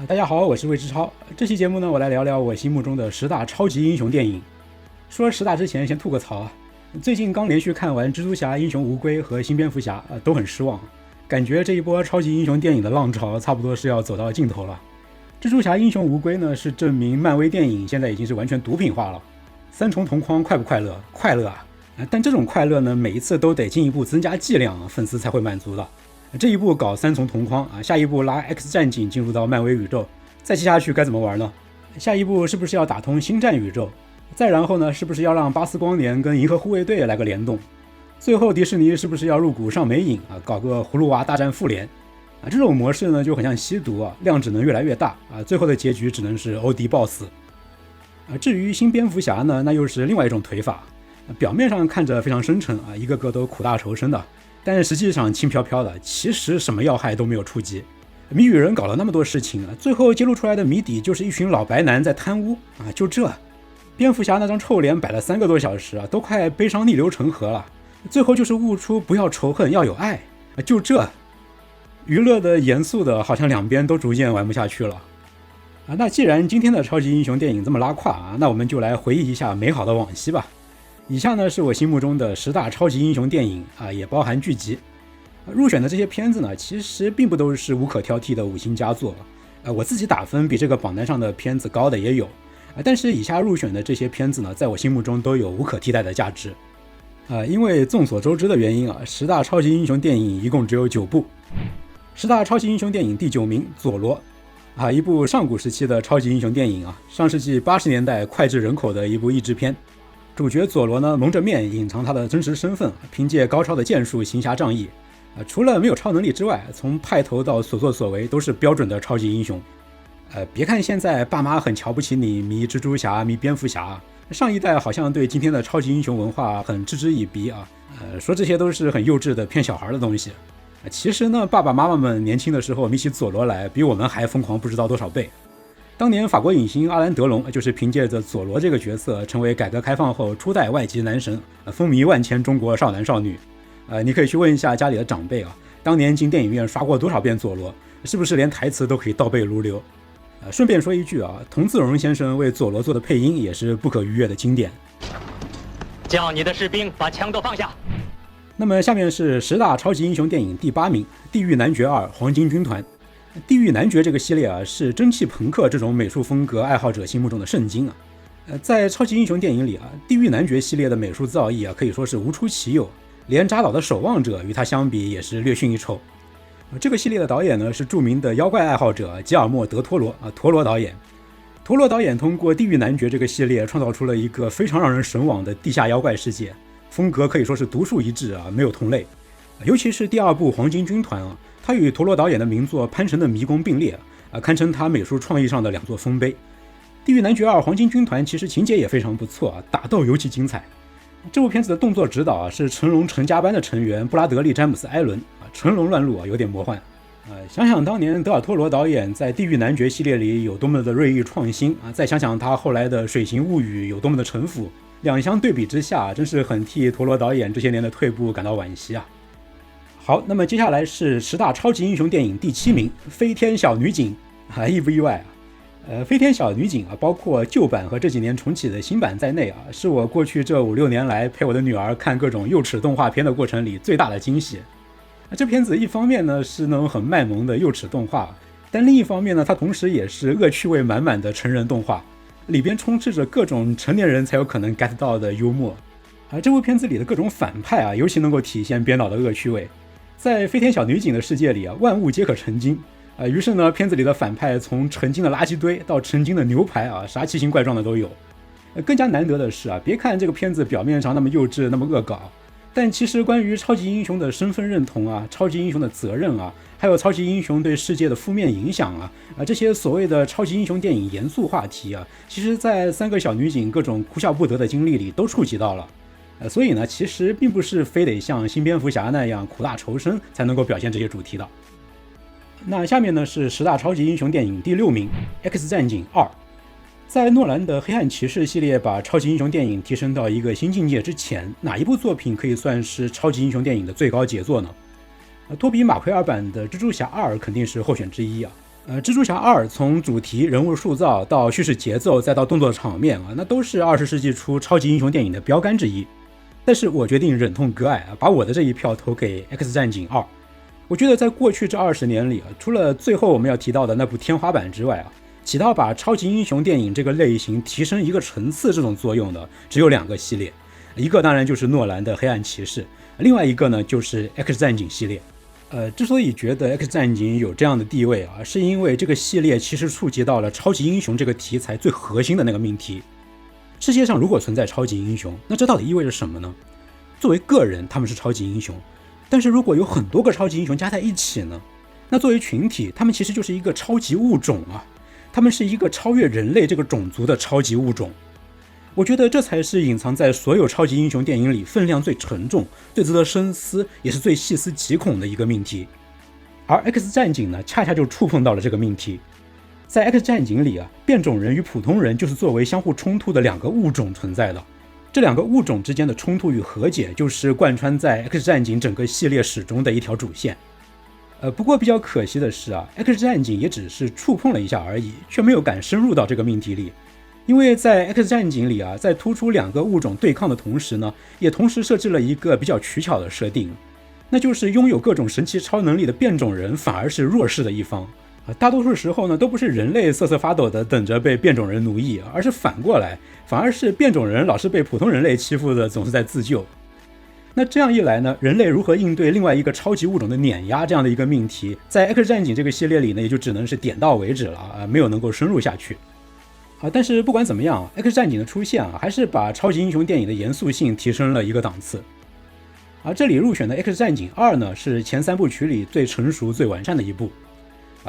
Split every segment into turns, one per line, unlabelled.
大家好，我是魏之超。这期节目呢，我来聊聊我心目中的10大超级英雄电影。说10大之前，先吐个槽啊，最近刚连续看完《蜘蛛侠：英雄无归》和《新蝙蝠侠》，都很失望，感觉这一波超级英雄电影的浪潮差不多是要走到尽头了。蜘蛛侠：英雄无归呢，是证明漫威电影现在已经是完全毒品化了。三重同框快不快乐？快乐啊！但这种快乐呢，每一次都得进一步增加剂量，粉丝才会满足的。这一步搞三重同框啊，下一步拉 X 战警进入到漫威宇宙，再接下去该怎么玩呢？下一步是不是要打通星战宇宙？再然后呢，是不是要让巴斯光年跟银河护卫队来个联动？最后迪士尼是不是要入股上美影啊，搞个葫芦娃大战复联啊？这种模式呢就很像吸毒啊，量只能越来越大啊，最后的结局只能是欧迪爆死啊。至于新蝙蝠侠呢，那又是另外一种腿法，表面上看着非常深沉啊，一个个都苦大仇深的。但实际上轻飘飘的，其实什么要害都没有触及。谜语人搞了那么多事情啊，最后揭露出来的谜底就是一群老白男在贪污啊，就这。蝙蝠侠那张臭脸摆了3个多小时啊，都快悲伤逆流成河了。最后就是悟出不要仇恨，要有爱啊，就这。娱乐的、严肃的，好像两边都逐渐玩不下去了啊。那既然今天的超级英雄电影这么拉胯啊，那我们就来回忆一下美好的往昔吧。以下呢是我心目中的10大超级英雄电影啊，也包含剧集。入选的这些片子呢，其实并不都是无可挑剔的5星佳作。我自己打分比这个榜单上的片子高的也有。但是以下入选的这些片子呢，在我心目中都有无可替代的价值。因为众所周知的原因啊，10大超级英雄电影一共只有9部。10大超级英雄电影第9名，佐罗。一部上古时期的超级英雄电影啊，上世纪80年代脍炙人口的一部译制片。主角佐罗呢，蒙着面隐藏他的真实身份，凭借高超的剑术行侠仗义。除了没有超能力之外，从派头到所作所为都是标准的超级英雄。别看现在爸妈很瞧不起你迷蜘蛛侠、迷蝙蝠侠，上一代好像对今天的超级英雄文化很嗤之以鼻啊。说这些都是很幼稚的骗小孩的东西。其实呢，爸爸妈妈们年轻的时候迷起佐罗来，比我们还疯狂不知道多少倍。当年法国影星阿兰·德龙就是凭借着佐罗这个角色，成为改革开放后初代外籍男神，风靡万千中国少男少女。你可以去问一下家里的长辈啊，当年进电影院刷过多少遍佐罗，是不是连台词都可以倒背如流？顺便说一句啊，童自荣先生为佐罗做的配音也是不可逾越的经典。
叫你的士兵把枪都放下。
那么下面是10大超级英雄电影第8名，《地狱男爵2：黄金军团》。地狱男爵这个系列啊，是蒸汽朋克这种美术风格爱好者心目中的圣经啊。在超级英雄电影里啊，地狱男爵系列的美术造诣啊，可以说是无出其右，连扎导的守望者与他相比也是略逊一筹。这个系列的导演呢，是著名的妖怪爱好者吉尔莫·德托罗啊，陀螺导演。陀螺导演通过地狱男爵这个系列，创造出了一个非常让人神往的地下妖怪世界，风格可以说是独树一帜啊，没有同类。尤其是第2部黄金军团啊，他与陀螺导演的名作《潘神的迷宫》并列啊，堪称他美术创意上的2座丰碑。地狱男爵2：黄金军团其实情节也非常不错啊，打斗尤其精彩。这部片子的动作指导啊，是成龙成家班的成员布拉德利·詹姆斯·艾伦啊，纯龙乱入啊，有点魔幻。想想当年德尔托罗导演在地狱男爵系列里有多么的锐意创新啊，再想想他后来的水形物语有多么的沉浮，两相对比之下，真是很替陀螺导演这些年的退步感到惋惜啊。好，那么接下来是10大超级英雄电影第7名，《飞天小女警》意不意外啊？飞天小女警啊，包括旧版和这几年重启的新版在内啊，是我过去这5、6年来陪我的女儿看各种幼齿动画片的过程里最大的惊喜。这片子一方面呢是那种很卖萌的幼齿动画，但另一方面呢，它同时也是恶趣味满满的成人动画，里边充斥着各种成年人才有可能 get 到的幽默。这部片子里的各种反派啊，尤其能够体现编导的恶趣味。在飞天小女警的世界里啊，万物皆可成精于是呢，片子里的反派从成精的垃圾堆到成精的牛排啊，啥奇形怪状的都有。更加难得的是啊，别看这个片子表面上那么幼稚那么恶搞，但其实关于超级英雄的身份认同啊，超级英雄的责任啊，还有超级英雄对世界的负面影响啊，这些所谓的超级英雄电影严肃话题啊，其实在3个小女警各种哭笑不得的经历里都触及到了。所以呢，其实并不是非得像新蝙蝠侠那样苦大仇深才能够表现这些主题的。那下面呢是10大超级英雄电影第6名，《X 战警2》。在诺兰的黑暗骑士系列把超级英雄电影提升到一个新境界之前，哪一部作品可以算是超级英雄电影的最高杰作呢？托比·马奎尔版的蜘蛛侠2肯定是候选之一啊。蜘蛛侠2从主题、人物塑造到叙事节奏，再到动作场面那都是20世纪初超级英雄电影的标杆之一。但是我决定忍痛割爱把我的这一票投给 X 战警2。我觉得在过去这20年里除了最后我们要提到的那部天花板之外起到把超级英雄电影这个类型提升一个层次这种作用的只有2个系列，一个当然就是诺兰的黑暗骑士，另外一个呢就是 X 战警系列。之所以觉得 X 战警有这样的地位是因为这个系列其实触及到了超级英雄这个题材最核心的那个命题。世界上如果存在超级英雄，那这到底意味着什么呢？作为个人他们是超级英雄，但是如果有很多个超级英雄加在一起呢？那作为群体，他们其实就是一个超级物种他们是一个超越人类这个种族的超级物种。我觉得这才是隐藏在所有超级英雄电影里分量最沉重、最值得深思，也是最细思极恐的一个命题。而 X 战警呢，恰恰就触碰到了这个命题。在 X 战警里变种人与普通人就是作为相互冲突的2个物种存在的。这2个物种之间的冲突与和解，就是贯穿在 X 战警整个系列始终的一条主线。不过比较可惜的是X 战警也只是触碰了一下而已，却没有敢深入到这个命题里。因为在 X 战警里在突出2个物种对抗的同时呢，也同时设置了一个比较取巧的设定，那就是拥有各种神奇超能力的变种人反而是弱势的一方。大多数时候呢，都不是人类瑟瑟发抖的等着被变种人奴役，而是反过来，反而是变种人老是被普通人类欺负的总是在自救。那这样一来呢，人类如何应对另外一个超级物种的碾压这样的一个命题，在 X 战警这个系列里呢，也就只能是点到为止了没有能够深入下去。但是不管怎么样 ，X 战警的出现还是把超级英雄电影的严肃性提升了一个档次。这里入选的 X 战警2呢，是前3部曲里最成熟、最完善的一部。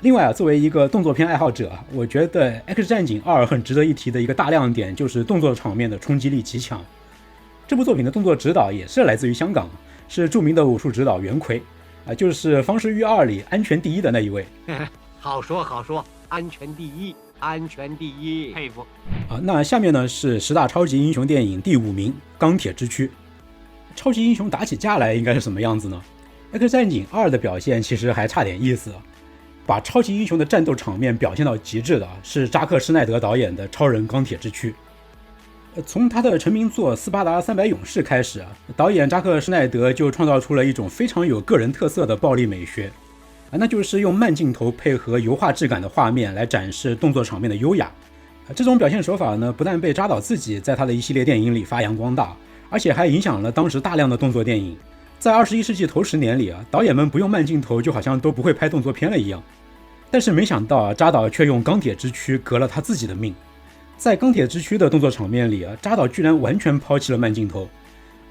另外作为一个动作片爱好者，我觉得 X 战警2很值得一提的一个大亮点就是动作场面的冲击力极强。这部作品的动作指导也是来自于香港，是著名的武术指导袁奎就是《方世玉2》里安全第一的那一位。
好说好说，安全第一，安全第一，佩服。
那下面呢是10大超级英雄电影第5名，钢铁之躯。超级英雄打起架来应该是什么样子呢？ X 战警2的表现其实还差点意思把超级英雄的战斗场面表现到极致的是扎克施奈德导演的超人钢铁之躯。从他的成名作《斯巴达300勇士》开始导演扎克施奈德就创造出了一种非常有个人特色的暴力美学那就是用慢镜头配合油画质感的画面来展示动作场面的优雅。这种表现手法呢，不但被扎导自己在他的一系列电影里发扬光大，而且还影响了当时大量的动作电影。在21世纪头10年里导演们不用慢镜头就好像都不会拍动作片了一样。但是没想到扎导却用钢铁之躯革了他自己的命。在钢铁之躯的动作场面里扎导居然完全抛弃了慢镜头。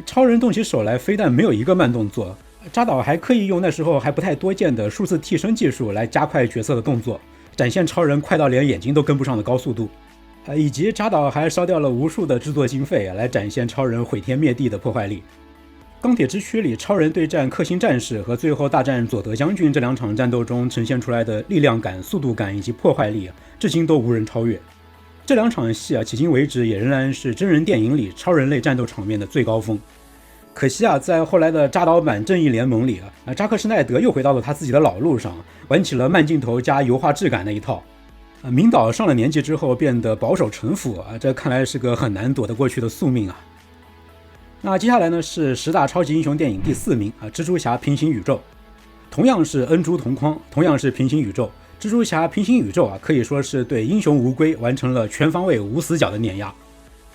超人动起手来非但没有一个慢动作，扎导还刻意用那时候还不太多见的数字替身技术来加快角色的动作，展现超人快到连眼睛都跟不上的高速度。以及扎导还烧掉了无数的制作经费来展现超人毁天灭地的破坏力。钢铁之躯里超人对战克星战士和最后大战佐德将军这2场战斗中呈现出来的力量感、速度感以及破坏力至今都无人超越。这2场戏迄今为止也仍然是真人电影里超人类战斗场面的最高峰。可惜在后来的扎导版正义联盟里扎克施奈德又回到了他自己的老路上，玩起了慢镜头加油画质感那一套。名导上了年纪之后变得保守城府这看来是个很难躲得过去的宿命那接下来呢是10大超级英雄电影第4名蜘蛛侠平行宇宙。同样是恩珠同框，同样是平行宇宙，蜘蛛侠平行宇宙可以说是对英雄无归完成了全方位无死角的碾压。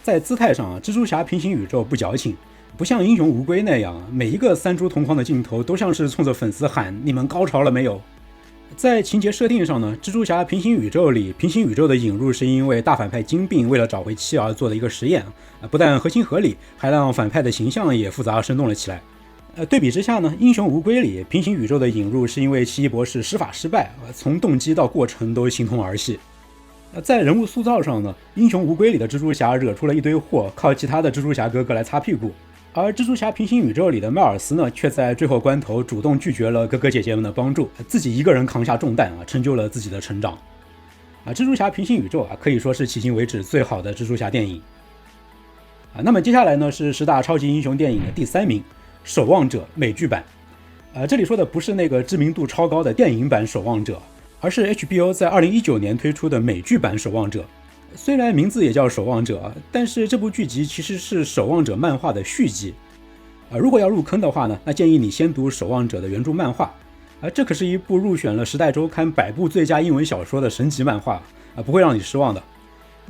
在姿态上蜘蛛侠平行宇宙不矫情，不像英雄无归那样每一个3珠同框的镜头都像是冲着粉丝喊你们高潮了没有。在情节设定上呢，蜘蛛侠平行宇宙里平行宇宙的引入是因为大反派金并为了找回妻儿做的一个实验不但合情合理，还让反派的形象也复杂生动了起来。对比之下呢，英雄无归里平行宇宙的引入是因为奇异博士施法失败从动机到过程都形同儿戏。在人物塑造上呢，英雄无归里的蜘蛛侠惹出了一堆祸，靠其他的蜘蛛侠哥哥来擦屁股，而蜘蛛侠平行宇宙里的迈尔斯呢，却在最后关头主动拒绝了哥哥姐姐们的帮助，自己一个人扛下重担成就了自己的成长。蜘蛛侠平行宇宙可以说是迄今为止最好的蜘蛛侠电影。那么接下来呢是10大超级英雄电影的第3名，守望者美剧版。这里说的不是那个知名度超高的电影版守望者，而是 HBO 在2019年推出的美剧版《守望者》。虽然名字也叫《守望者》，但是这部剧集其实是《守望者》漫画的续集。如果要入坑的话呢，那建议你先读《守望者》的原著漫画。这可是一部入选了《时代周刊》100部最佳英文小说的神级漫画，不会让你失望的。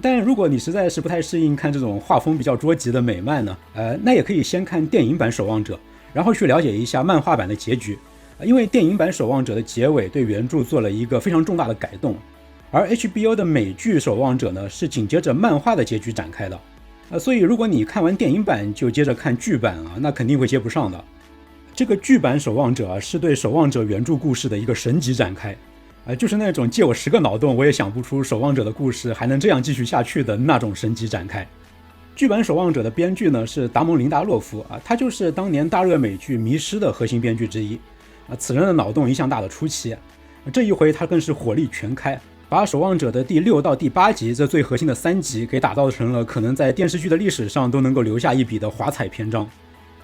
但如果你实在是不太适应看这种画风比较捉急的美漫呢，那也可以先看电影版《守望者》，然后去了解一下漫画版的结局。因为电影版《守望者》的结尾对原著做了一个非常重大的改动，而 HBO 的美剧《守望者》呢是紧接着漫画的结局展开的。所以如果你看完电影版就接着看剧版那肯定会接不上的。这个剧版《守望者》是对《守望者》原著故事的一个神级展开，就是那种借我10个脑洞我也想不出《守望者》的故事还能这样继续下去的那种神级展开。剧版《守望者》的编剧呢是达蒙·林达洛夫他就是当年大热美剧《迷失》的核心编剧之一此人的脑洞一向大的出奇这一回他更是火力全开，把《守望者》的第6到第8集这最核心的3集给打造成了可能在电视剧的历史上都能够留下一笔的华彩篇章。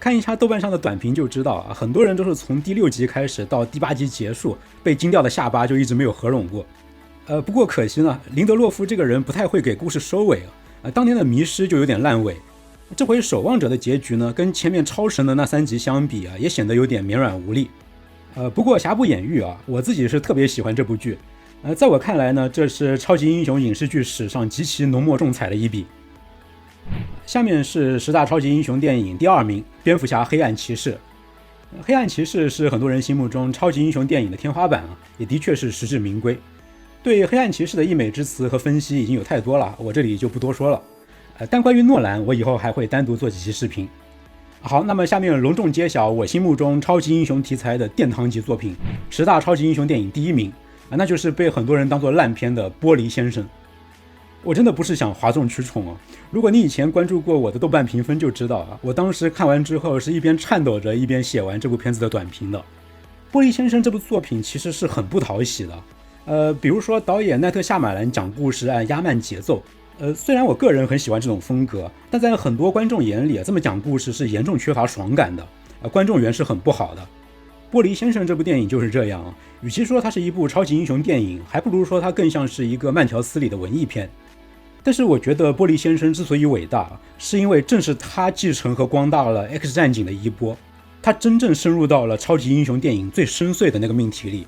看一下豆瓣上的短评就知道很多人都是从第6集开始到第8集结束，被惊掉的下巴就一直没有合拢过。不过可惜呢，林德洛夫这个人不太会给故事收尾当年的《迷失》就有点烂尾，这回《守望者》的结局呢，跟前面超神的那3集相比也显得有点绵软无力。不过瑕不掩瑜我自己是特别喜欢这部剧。在我看来呢，这是超级英雄影视剧史上极其浓墨重彩的一笔。下面是10大超级英雄电影第2名，蝙蝠侠黑暗骑士。黑暗骑士是很多人心目中超级英雄电影的天花板也的确是实至名归。对黑暗骑士的溢美之词和分析已经有太多了，我这里就不多说了。但关于诺兰，我以后还会单独做几期视频。好，那么下面隆重揭晓我心目中超级英雄题材的殿堂级作品，10大超级英雄电影第1名那就是被很多人当作烂片的《玻璃先生》。我真的不是想哗众取宠如果你以前关注过我的豆瓣评分就知道我当时看完之后是一边颤抖着一边写完这部片子的短评的。玻璃先生这部作品其实是很不讨喜的，比如说导演奈特·夏马兰讲故事按压慢节奏，虽然我个人很喜欢这种风格，但在很多观众眼里这么讲故事是严重缺乏爽感的，观众缘是很不好的。玻璃先生这部电影就是这样，与其说它是一部超级英雄电影，还不如说它更像是一个慢条斯理的文艺片。但是我觉得玻璃先生之所以伟大，是因为正是他继承和光大了 X 战警的衣钵，他真正深入到了超级英雄电影最深邃的那个命题里。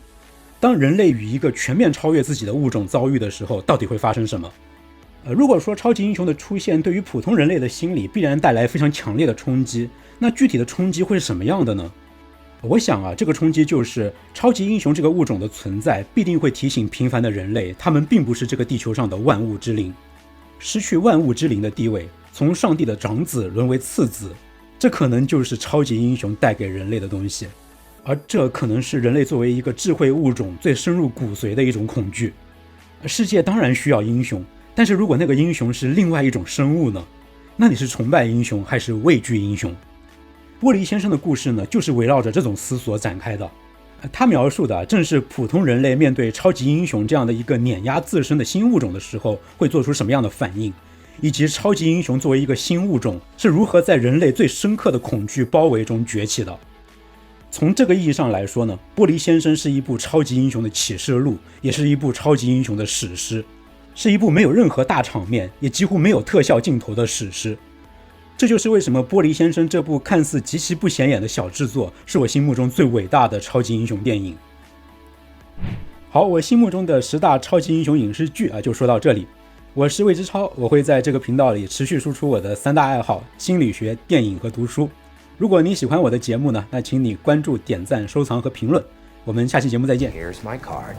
当人类与一个全面超越自己的物种遭遇的时候，到底会发生什么？如果说超级英雄的出现对于普通人类的心理必然带来非常强烈的冲击，那具体的冲击会是什么样的呢？我想这个冲击就是超级英雄这个物种的存在必定会提醒平凡的人类，他们并不是这个地球上的万物之灵。失去万物之灵的地位，从上帝的长子沦为次子，这可能就是超级英雄带给人类的东西，而这可能是人类作为一个智慧物种最深入骨髓的一种恐惧。世界当然需要英雄，但是如果那个英雄是另外一种生物呢？那你是崇拜英雄还是畏惧英雄？玻璃先生的故事呢，就是围绕着这种思索展开的。他描述的正是普通人类面对超级英雄这样的一个碾压自身的新物种的时候会做出什么样的反应，以及超级英雄作为一个新物种是如何在人类最深刻的恐惧包围中崛起的。从这个意义上来说呢，玻璃先生是一部超级英雄的启示录，也是一部超级英雄的史诗，是一部没有任何大场面也几乎没有特效镜头的史诗。这就是为什么玻璃先生这部看似极其不显眼的小制作是我心目中最伟大的超级英雄电影。好，我心目中的10大超级英雄影视剧就说到这里。我是魏之超，我会在这个频道里持续输出我的3大爱好：心理学、电影和读书。如果你喜欢我的节目呢，那请你关注、点赞、收藏和评论。我们下期节目再见。
Here's my card.